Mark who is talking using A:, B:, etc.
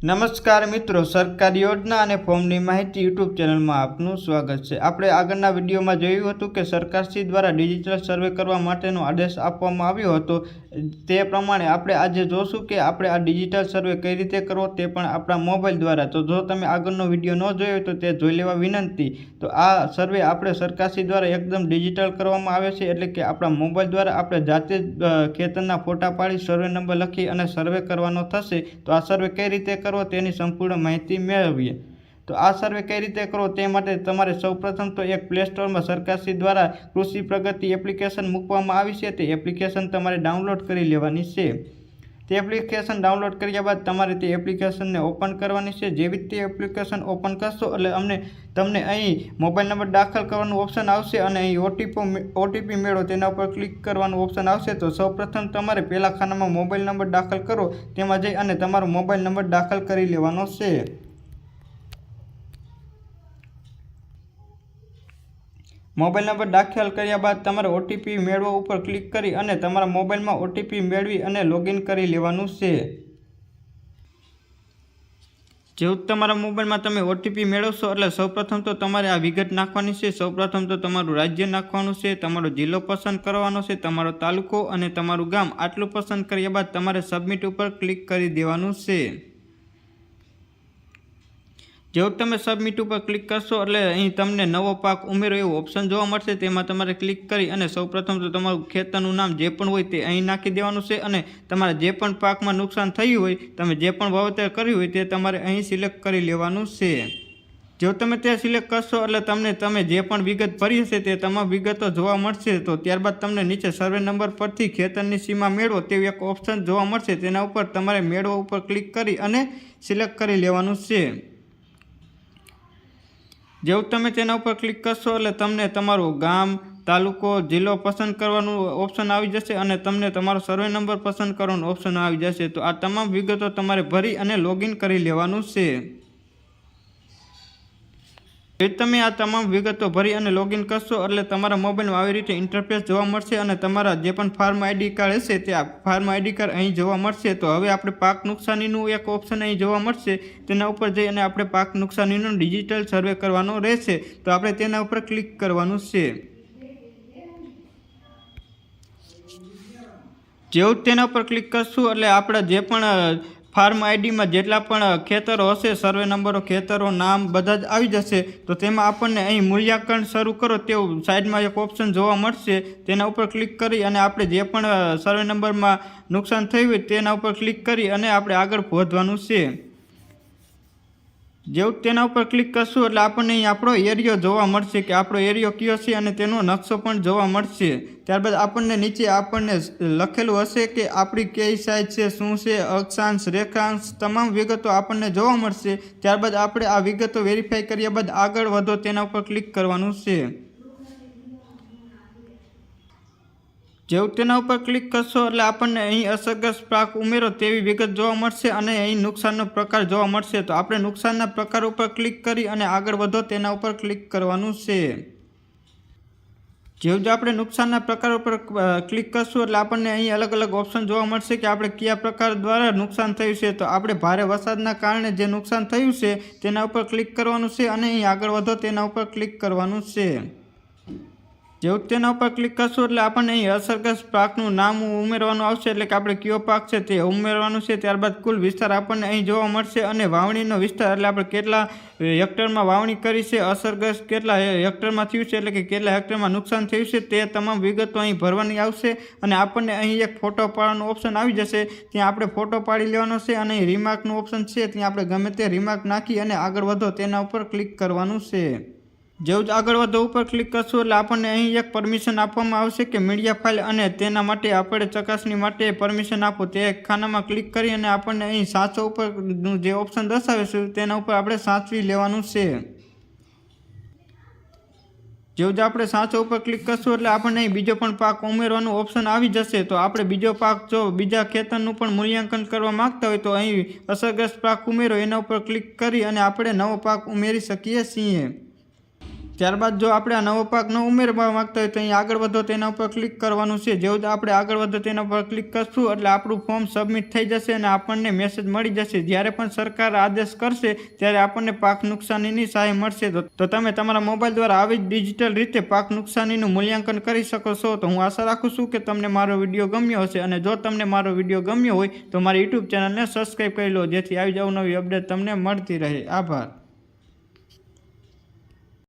A: નમસ્કાર મિત્રો, સરકારી યોજના અને ફોર્મની માહિતી યુટ્યુબ ચેનલમાં આપનું સ્વાગત છે। આપણે આગળના વિડીયોમાં જોયું હતું કે સરકારશ્રી દ્વારા ડિજિટલ સર્વે કરવા માટેનો આદેશ આપવામાં આવ્યો હતો। તે પ્રમાણે આપણે આજે જોશું કે આપણે આ ડિજિટલ સર્વે કઈ રીતે કરવો તે પણ આપણા મોબાઈલ દ્વારા। તો જો તમે આગળનો વિડીયો ન જોયો તો તે જોઈ લેવા વિનંતી। તો આ સર્વે આપણે સરકારશ્રી દ્વારા એકદમ ડિજિટલ કરવામાં આવે છે, એટલે કે આપણા મોબાઈલ દ્વારા આપણે જાતે જ ખેતરના ફોટા પાડી સર્વે નંબર લખી અને સર્વે કરવાનો થશે। તો આ સર્વે કઈ રીતે તેની સંપૂર્ણ માહિતી મેળવીએ। તો આ સર્વે કઈ રીતે કરવો તે માટે તમારે સૌપ્રથમ તો એક પ્લે સ્ટોરમાં સરકારશ્રી દ્વારા કૃષિ પ્રગતિ એપ્લિકેશન મૂકવામાં આવી છે, તે એપ્લિકેશન તમારે ડાઉનલોડ કરી લેવાની છે। તે એપ્લિકેશન ડાઉનલોડ કર્યા બાદ તમારે તે એપ્લિકેશનને ઓપન કરવાની છે। જેવી તે એપ્લિકેશન ઓપન કરશો એટલે તમને અહીં મોબાઈલ નંબર દાખલ કરવાનું ઓપ્શન આવશે અને અહીં ઓટીપી મેળવો તેના ઉપર ક્લિક કરવાનું ઓપ્શન આવશે। તો સૌપ્રથમ તમારે પહેલા ખાનામાં મોબાઈલ નંબર દાખલ કરો તેમાં જઈ અને તમારો મોબાઈલ નંબર દાખલ કરી લેવાનો છે। મોબાઈલ નંબર દાખલ કર્યા બાદ તમારે ઓટીપી મેળવો ઉપર ક્લિક કરી અને તમારા મોબાઈલમાં ઓટીપી મેળવી અને લોગિન કરી લેવાનું છે। જેવું તમારા મોબાઈલમાં તમે ઓટીપી મેળવશો એટલે સૌપ્રથમ તો તમારે આ વિગત નાખવાની છે। સૌપ્રથમ તો તમારું રાજ્ય નાખવાનું છે, તમારો જિલ્લો પસંદ કરવાનો છે, તમારો તાલુકો અને તમારું ગામ આટલું પસંદ કર્યા બાદ તમારે સબમિટ ઉપર ક્લિક કરી દેવાનું છે। જેવું તમે સબમિટ ઉપર ક્લિક કરશો એટલે અહીં તમને નવો પાક ઉમેરો એવું ઓપ્શન જોવા મળશે, તેમાં તમારે ક્લિક કરી અને સૌપ્રથમ તો તમારું ખેતરનું નામ જે પણ હોય તે અહીં નાખી દેવાનું છે અને તમારે જે પણ પાકમાં નુકસાન થયું હોય, તમે જે પણ વાવેતર કર્યું હોય તે તમારે અહીં સિલેક્ટ કરી લેવાનું છે। જો તમે તે સિલેક્ટ કરશો એટલે તમે જે પણ વિગત ભરી હશે તે તમામ વિગતો જોવા મળશે। તો ત્યારબાદ તમને નીચે સર્વે નંબર પરથી ખેતરની સીમા મેળવો તેવું એક ઓપ્શન જોવા મળશે, તેના ઉપર તમારે મેળવો ઉપર ક્લિક કરી અને સિલેક્ટ કરી લેવાનું છે। જેવું તમે તેના ઉપર ક્લિક કરશો એટલે તમને તમારું ગામ, તાલુકો, જિલ્લો પસંદ કરવાનું ઓપ્શન આવી જશે અને તમને તમારો સર્વે નંબર પસંદ કરવાનો ઓપ્શન આવી જશે। તો આ તમામ વિગતો તમારે ભરી અને લોગિન કરી લેવાનું છે। તમે આ તમામ વિગતો ભરી અને લોગિન કરશો એટલે તમારા મોબાઈલમાં આવી રીતે ઇન્ટરફેસ જોવા મળશે અને તમારા જે પણ ફાર્મ આઈડી કાર્ડ હશે તે ફાર્મ આઈડી કાર્ડ અહીં જોવા મળશે। તો હવે આપણે પાક નુકસાનીનું એક ઓપ્શન અહીં જોવા મળશે, તેના ઉપર જઈ અને આપણે પાક નુકસાનીનો ડિજિટલ સર્વે કરવાનો રહેશે। તો આપણે તેના ઉપર ક્લિક કરવાનું છે। જેવું તેના ઉપર ક્લિક કરશું એટલે આપણે જે પણ ફાર્મ આઈડીમાં જેટલા પણ ખેતરો હશે, સર્વે નંબરો, ખેતરો, નામ બધા જ આવી જશે। તો તેમાં આપણને અહીં મૂલ્યાંકન શરૂ કરો તેવું સાઈડમાં એક ઓપ્શન જોવા મળશે, તેના ઉપર ક્લિક કરી અને આપણે જે પણ સર્વે નંબરમાં નુકસાન થયું હોય તેના ઉપર ક્લિક કરી અને આપણે આગળ વધવાનું છે। જેવું તેના ઉપર ક્લિક કરશું એટલે આપણને અહીં આપણો એરિયો જોવા મળશે કે આપણો એરિયો કયો છે અને તેનો નકશો પણ જોવા મળશે। ત્યારબાદ આપણને નીચે લખેલું હશે કે આપણી કઈ સાઇઝ છે, શું છે, અક્ષાંશ, રેખાંશ, તમામ વિગતો આપણને જોવા મળશે। ત્યારબાદ આપણે આ વિગતો વેરીફાઈ કર્યા બાદ આગળ વધો તેના ઉપર ક્લિક કરવાનું છે। જેવું તેના ઉપર ક્લિક કરશો એટલે આપણને અહીં અસરગ્રસ્ત પાક ઉમેરો તેવી વિગત જોવા મળશે અને અહીં નુકસાનનો પ્રકાર જોવા મળશે। તો આપણે નુકસાનના પ્રકાર ઉપર ક્લિક કરી અને આગળ વધો તેના ઉપર ક્લિક કરવાનું છે। જેવું આપણે નુકસાનના પ્રકાર ઉપર ક્લિક કરશું એટલે આપણને અહીં અલગ અલગ ઓપ્શન જોવા મળશે કે આપણે કયા પ્રકાર દ્વારા નુકસાન થયું છે। તો આપણે ભારે વરસાદના કારણે જે નુકસાન થયું છે તેના ઉપર ક્લિક કરવાનું છે અને અહીં આગળ વધો તેના ઉપર ક્લિક કરવાનું છે। જેવું તેના ઉપર ક્લિક કરશું એટલે આપણને અહીં અસરગ્રસ્ત પાકનું નામ ઉમેરવાનું આવશે, એટલે કે આપણે કયો પાક છે તે ઉમેરવાનું છે। ત્યારબાદ કુલ વિસ્તાર આપણને અહીં જોવા મળશે અને વાવણીનો વિસ્તાર એટલે આપણે કેટલા હેક્ટરમાં વાવણી કરી છે, અસરગ્રસ્ત કેટલા હેક્ટરમાં થયું છે એટલે કે કેટલા હેક્ટરમાં નુકસાન થયું છે તે તમામ વિગતો અહીં ભરવાની આવશે અને આપણને અહીં એક ફોટો પાડવાનો ઓપ્શન આવી જશે, ત્યાં આપણે ફોટો પાડી લેવાનો છે અને અહીં રિમાર્કનું ઓપ્શન છે, ત્યાં આપણે ગમે તે રિમાર્ક નાખી અને આગળ વધો તેના ઉપર ક્લિક કરવાનું છે। જેવું જ આગળ વધો ઉપર ક્લિક કરશું એટલે આપણને અહીં એક પરમિશન આપવામાં આવશે કે મીડિયા ફાઇલ અને તેના માટે આપણે ચકાસણી માટે પરમિશન આપો, તે ખાનામાં ક્લિક કરી અને આપણને અહીં સાચો ઉપરનું જે ઓપ્શન દર્શાવે છે તેના ઉપર આપણે સાચવી લેવાનું છે। જેવું જ આપણે સાચો ઉપર ક્લિક કરશું એટલે આપણને અહીં બીજો પણ પાક ઉમેરવાનું ઓપ્શન આવી જશે। તો આપણે બીજો પાક જો બીજા ખેતરનું પણ મૂલ્યાંકન કરવા માંગતા હોય તો અહીં અસરગ્રસ્ત પાક ઉમેરો એના ઉપર ક્લિક કરી અને આપણે નવો પાક ઉમેરી શકીએ છીએ। ત્યારબાદ જો આપણે આ નવો પાક ન ઉમેરવા માંગતા હોય તો અહીં આગળ વધો તેના ઉપર ક્લિક કરવાનું છે. જેવું જ આપણે આગળ વધો તેના ઉપર ક્લિક કરશું એટલે આપણું ફોર્મ સબમિટ થઈ જશે અને આપણને મેસેજ મળી જશે. જ્યારે પણ સરકાર આદેશ કરશે ત્યારે આપણને પાક નુકસાનીની સહાય મળશે. તો તમે તમારા મોબાઈલ દ્વારા આવી જ ડિજિટલ રીતે પાક નુકસાનીનું મૂલ્યાંકન કરી શકો છો. તો હું આશા રાખું છું કે તમને મારો વિડીયો ગમ્યો હશે, અને જો તમને મારો વિડીયો ગમ્યો હોય તો મારી યુટ્યુબ ચેનલને સબસ્ક્રાઈબ કરી લો, જેથી આવી જ અવનવી અપડેટ તમને મળતી રહે. આભાર.